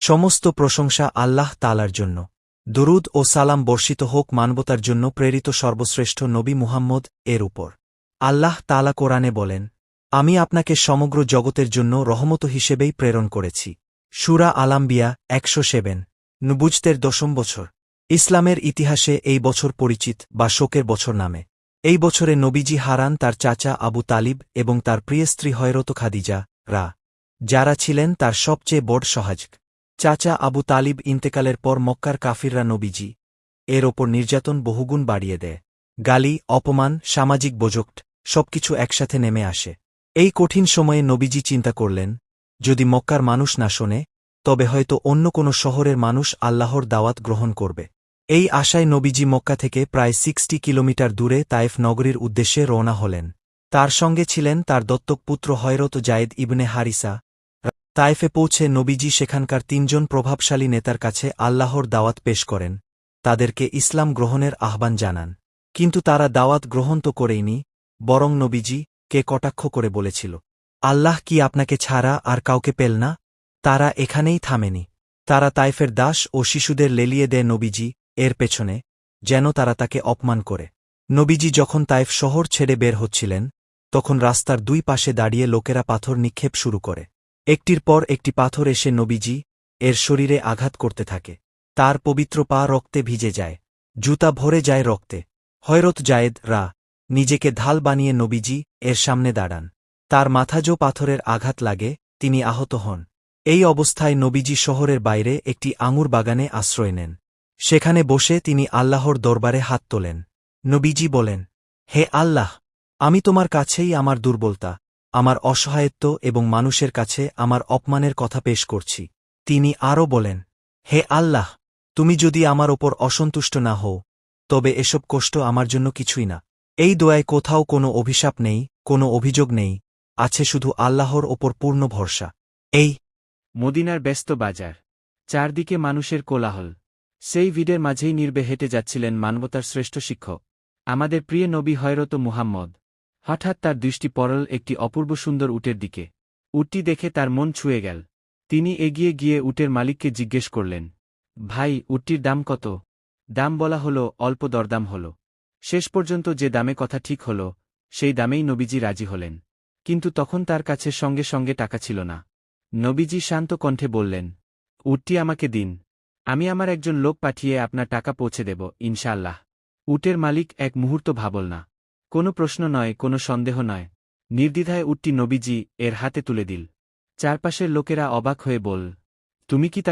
সমস্ত প্রশংসা আল্লাহ তাআলার জন্য। দরুদ ও সালাম বর্ষিত হোক মানবতার জন্য প্রেরিত সর্বশ্রেষ্ঠ নবী মুহাম্মদ এর উপর। আল্লাহ তাআলা কোরআনে বলেন, আমি আপনাকে সমগ্র জগতের জন্য রহমত হিসেবেই প্রেরণ করেছি। সূরা আল-আম্বিয়া 107। নবুয়তের 10ম বছর। ইসলামের ইতিহাসে এই বছর পরিচিত বা শোকের বছর নামে। এই বছরে নবীজি হারান তার চাচা আবু তালিব এবং তার প্রিয় স্ত্রী হযরত খাদিজা যারা ছিলেন তার সবচেয়ে বড় সহায়ক। চাচা আবু তালিব ইন্তেকালের পর মক্কার কাফিররা নবীজি এর ওপর নির্যাতন বহুগুণ বাড়িয়ে দেয়। গালি, অপমান, সামাজিক বোঝক্ট সবকিছু একসাথে নেমে আসে। এই কঠিন সময়ে নবীজি চিন্তা করলেন, যদি মক্কার মানুষ না শোনে, তবে হয়তো অন্য কোনো শহরের মানুষ আল্লাহর দাওয়াত গ্রহণ করবে। এই আশায় নবীজি মক্কা থেকে প্রায় 60 কিলোমিটার দূরে তায়েফ নগরীর উদ্দেশ্যে রওনা হলেন। তার সঙ্গে ছিলেন তার দত্তক পুত্র হযরত যায়েদ ইবনে হারিসা। তায়েফে পৌঁছে নবীজি সেখানকার 3 জন প্রভাবশালী নেতার কাছে আল্লাহর দাওয়াত পেশ করেন, তাদেরকে ইসলাম গ্রহণের আহ্বান জানান। কিন্তু তারা দাওয়াত গ্রহণ তো করেইনি, বরং নবীজি কে কটাক্ষ করে বলেছিল, আল্লাহ কি আপনাকে ছাড়া আর কাউকে পেল না? তারা এখানেই থামেনি। তারা তায়েফের দাস ও শিশুদের লেলিয়ে দেয় নবীজি এর পেছনে, যেন তারা তাকে অপমান করে। নবীজি যখন তায়েফ শহর ছেড়ে বের হচ্ছিলেন, তখন রাস্তার 2 পাশে দাঁড়িয়ে লোকেরা পাথর নিক্ষেপ শুরু করে। একটির পর একটি পাথর এসে নবীজি এর শরীরে আঘাত করতে থাকে। তার পবিত্র পা রক্তে ভিজে যায়, জুতা ভরে যায় রক্তে। হযরত যায়েদ নিজেকে ঢাল বানিয়ে নবীজি এর সামনে দাঁড়ান। তার মাথাজো পাথরের আঘাত লাগে, তিনি আহত হন। এই অবস্থায় নবীজি শহরের বাইরে একটি আঙুর বাগানে আশ্রয় নেন। সেখানে বসে তিনি আল্লাহর দরবারে হাত তোলেন। নবীজি বলেন, হে আল্লাহ, আমি তোমার কাছেই আমার দুর্বলতা, আমার অসহায়ত্ব এবং মানুষের কাছে আমার অপমানের কথা পেশ করছি। তিনি আরও বলেন, হে আল্লাহ, তুমি যদি আমার ওপর অসন্তুষ্ট না হও, তবে এসব কষ্ট আমার জন্য কিছুই না। এই দোয়ায় কোথাও কোনো অভিশাপ নেই, কোনো অভিযোগ নেই, আছে শুধু আল্লাহর ওপর পূর্ণ ভরসা। এই মদিনার ব্যস্ত বাজার, চারদিকে মানুষের কোলাহল। সেই ভিড়ের মাঝেই নির্বে হেঁটে যাচ্ছিলেন মানবতার শ্রেষ্ঠ শিক্ষক, আমাদের প্রিয় নবী হযরত মুহাম্মদ। হঠাৎ তার দৃষ্টি পড়ল একটি অপূর্ব সুন্দর উটের দিকে। উটটি দেখে তার মন ছুঁয়ে গেল। তিনি এগিয়ে গিয়ে উটের মালিককে জিজ্ঞেস করলেন, ভাই, উটটির দাম কত? দাম বলা হলো, অল্প দরদাম হল। শেষ পর্যন্ত যে দামে কথা ঠিক হল, সেই দামেই নবীজি রাজি হলেন। কিন্তু তখন তার কাছে সঙ্গে সঙ্গে টাকা ছিল না। নবীজি শান্ত কণ্ঠে বললেন, উটটি আমাকে দিন, আমি আমার একজন লোক পাঠিয়ে আপনার টাকা পৌঁছে দেব ইনশাআল্লাহ। উটের মালিক এক মুহূর্ত ভাবল না। কোনো প্রশ্ন নয়, কোনো সন্দেহ নয়, নির্দ্বিধায় উটটি নবীজি এর হাতে তুলে দিল। চারপাশের লোকেরা অবাক হয়ে বলল, তুমি কি তা